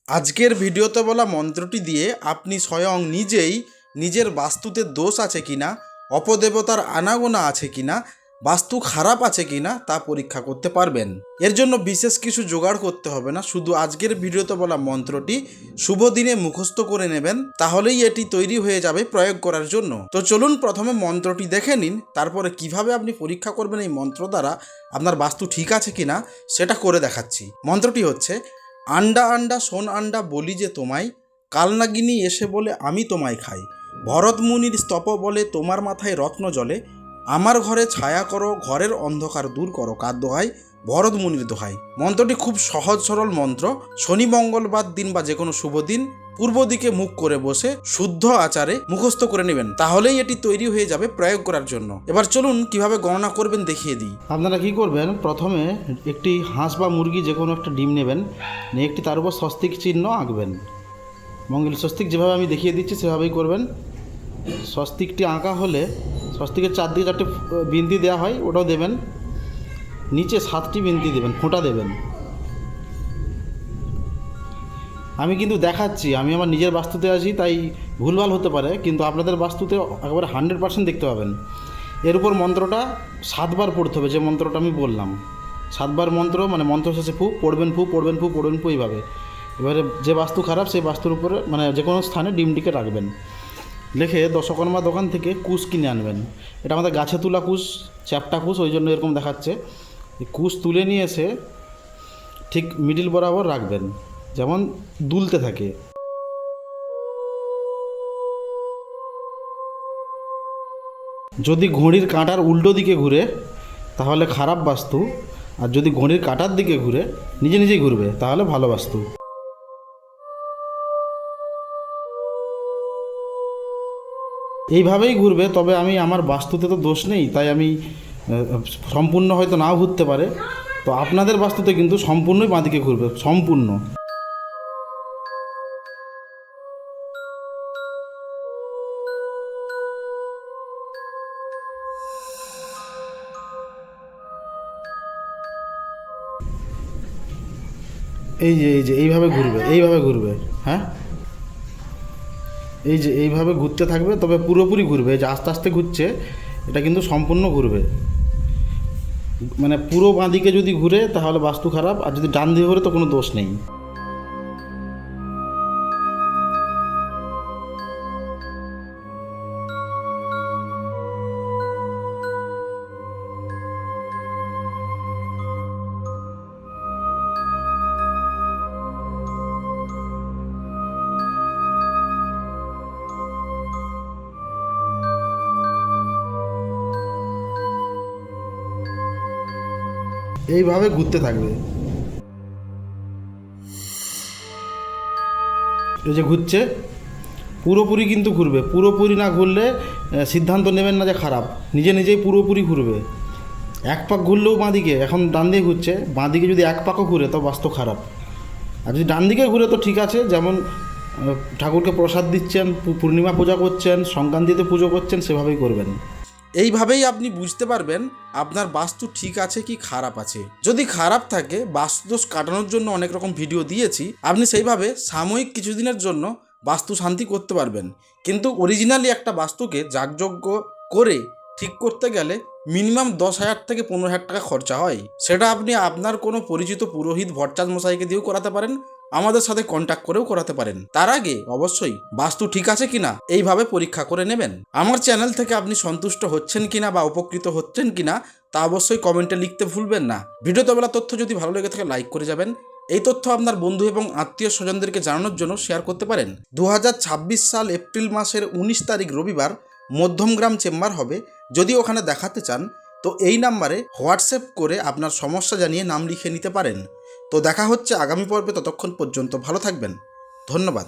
আজকের ভিডিওতে বলা মন্ত্রটি দিয়ে আপনি স্বয়ং নিজেই নিজের বাস্তুতে দোষ আছে কিনা, অপদেবতার আনাগোনা আছে কিনা, বাস্তু খারাপ আছে কিনা তা পরীক্ষা করতে পারবেন। এর জন্য বিশেষ কিছু জোগাড় করতে হবে না, শুধু আজকের ভিডিওতে বলা মন্ত্রটি শুভ দিনে মুখস্থ করে নেবেন, তাহলেই এটি তৈরি হয়ে যাবে প্রয়োগ করার জন্য। তো চলুন প্রথমে মন্ত্রটি দেখে নিন, তারপরে কিভাবে আপনি পরীক্ষা করবেন এই মন্ত্র দ্বারা আপনার বাস্তু ঠিক আছে কিনা সেটা করে দেখাচ্ছি। মন্ত্রটি হচ্ছে, আন্ডা আন্ডা সোন আন্ডা বলি যে তোমায়, কালনাগিনী এসে বলে আমি তোমায় খাই, ভরত মুনির স্তপ বলে তোমার মাথায় রত্ন জলে, আমার ঘরে ছায়া করো ঘরের অন্ধকার দূর করো, কার দোহাই? ভরত মুনির দোহাই। মন্ত্রটি খুব সহজ সরল মন্ত্র। শনি মঙ্গলবার দিন বা যে কোনো শুভ দিন পূর্ব দিকে মুখ করে বসে শুদ্ধ আচারে মুখস্থ করে নেবেন, তাহলেই এটি তৈরি হয়ে যাবে প্রয়োগ করার জন্য। এবার চলুন কিভাবে গণনা করবেন দেখিয়ে দিই। আপনারা কি করবেন, প্রথমে একটি হাঁস বা মুরগি যে কোনো একটা ডিম নেবেন, নিয়ে একটি তার উপর স্বস্তিক চিহ্ন আঁকবেন। মঙ্গল স্বস্তিক যেভাবে আমি দেখিয়ে দিচ্ছি সেভাবেই করবেন। স্বস্তিকটি আঁকা হলে স্বস্তিকের চারদিকে চারটে বিন্দি দেওয়া হয়, ওটাও দেবেন। নিচে 7টি বিন্দি দেবেন, ফোঁটা দেবেন। আমি কিন্তু দেখাচ্ছি, আমি আমার নিজের বাস্তুতে আছি, তাই ভুলভাল হতে পারে, কিন্তু আপনাদের বাস্তুতে একেবারে 100% দেখতে পাবেন। এর উপর মন্ত্রটা 7 বার পড়তে হবে, যে মন্ত্রটা আমি বললাম। 7 বার মন্ত্র, মানে মন্ত্র শেষে ফু পড়বেন, ফু পড়বেন, ফু পড়বেন, ফু, এইভাবে। এবারে যে বাস্তু খারাপ সেই বাস্তুর উপরে মানে যে কোনো স্থানে ডিমটিকে রাখবেন। লিখে দশকর্মা দোকান থেকে কুশ কিনে আনবেন। এটা আমাদের গাছে তোলা কুশ, চ্যাপটা কুশ, ওই জন্য এরকম দেখাচ্ছে। এই কুশ তুলে নিয়ে এসে ঠিক মিডিল বরাবর রাখবেন, যেমন দুলতে থাকে। যদি ঘড়ির কাঁটার উল্টো দিকে ঘুরে তাহলে খারাপ বাস্তু, আর যদি ঘড়ির কাঁটার দিকে ঘুরে নিজে নিজেই ঘুরবে তাহলে ভালো বাস্তু। এইভাবেই ঘুরবে, তবে আমি আমার বাস্তুতে তো দোষ নেই, তাই আমি সম্পূর্ণ হয়তো নাও ঘুরতে পারে। তো আপনাদের বাস্তুতে কিন্তু সম্পূর্ণই বাঁদিকে ঘুরবে, সম্পূর্ণ। এই যে এইভাবে ঘুরবে, এইভাবে ঘুরবে। হ্যাঁ, এই যে এইভাবে ঘুরতে থাকবে, তবে পুরোপুরি ঘুরবে। যে আস্তে আস্তে ঘুরছে, এটা কিন্তু সম্পূর্ণ ঘুরবে। মানে পুরো বাঁদিকে যদি ঘুরে তাহলে বাস্তু খারাপ, আর যদি ডান দিকে ঘুরে তো কোনো দোষ নেই। এইভাবে ঘুরতে থাকবে। এই যে ঘুরছে, পুরোপুরি কিন্তু ঘুরবে। পুরোপুরি না ঘুরলে সিদ্ধান্ত নেবেন না যে খারাপ, নিজে নিজেই পুরোপুরি ঘুরবে। এক পাক ঘুরলেও বাঁদিকে, এখন ডান দিকে ঘুরছে, বাঁদিকে যদি এক পাকও ঘুরে তো বাস্তু খারাপ। আর যদি ডান দিকে ঘুরে তো ঠিক আছে, যেমন ঠাকুরকে প্রসাদ দিচ্ছেন, পূর্ণিমা পূজা করছেন, সংক্রান্তিতে পুজো করছেন, সেভাবেই করবেন। এইভাবেই আপনি বুঝতে পারবেন আপনার বাস্তু ঠিক আছে কি খারাপ আছে। যদি খারাপ থাকে, বাস্তুদোষ কাটানোর জন্য অনেক রকম ভিডিও দিয়েছি, আপনি সেইভাবে সাময়িক কিছুদিনের জন্য বাস্তু শান্তি করতে পারবেন। কিন্তু অরিজিনালি একটা বাস্তুকে যাগযজ্ঞ করে ঠিক করতে গেলে মিনিমাম 10,000 থেকে 15,000 টাকা খরচা হয়। সেটা আপনি আপনার কোনো পরিচিত পুরোহিত ভট্টাচ মশাইকে দিয়েও করাতে পারেন, আমাদের সাথে কন্ট্যাক্ট করেও করাতে পারেন। তার আগে অবশ্যই বাস্তু ঠিক আছে কিনা এইভাবে পরীক্ষা করে নেবেন। আমার চ্যানেল থেকে আপনি সন্তুষ্ট হচ্ছেন কিনা বা উপকৃত হচ্ছেন কিনা তা অবশ্যই কমেন্টে লিখতে ভুলবেন না। ভিডিওতে বলা তথ্য যদি ভালো লেগে থাকে লাইক করে যাবেন। এই তথ্য আপনার বন্ধু এবং আত্মীয় স্বজনদেরকে জানানোর জন্য শেয়ার করতে পারেন। 2026 সাল এপ্রিল মাসের 19 তারিখ রবিবার মধ্যমগ্রাম চেম্বার হবে। যদি ওখানে দেখাতে চান তো এই নাম্বারে হোয়াটসঅ্যাপ করে আপনার সমস্যা জানিয়ে নাম লিখে নিতে পারেন। তো দেখা হচ্ছে আগামী পর্বে, ততক্ষণ পর্যন্ত ভালো থাকবেন। ধন্যবাদ।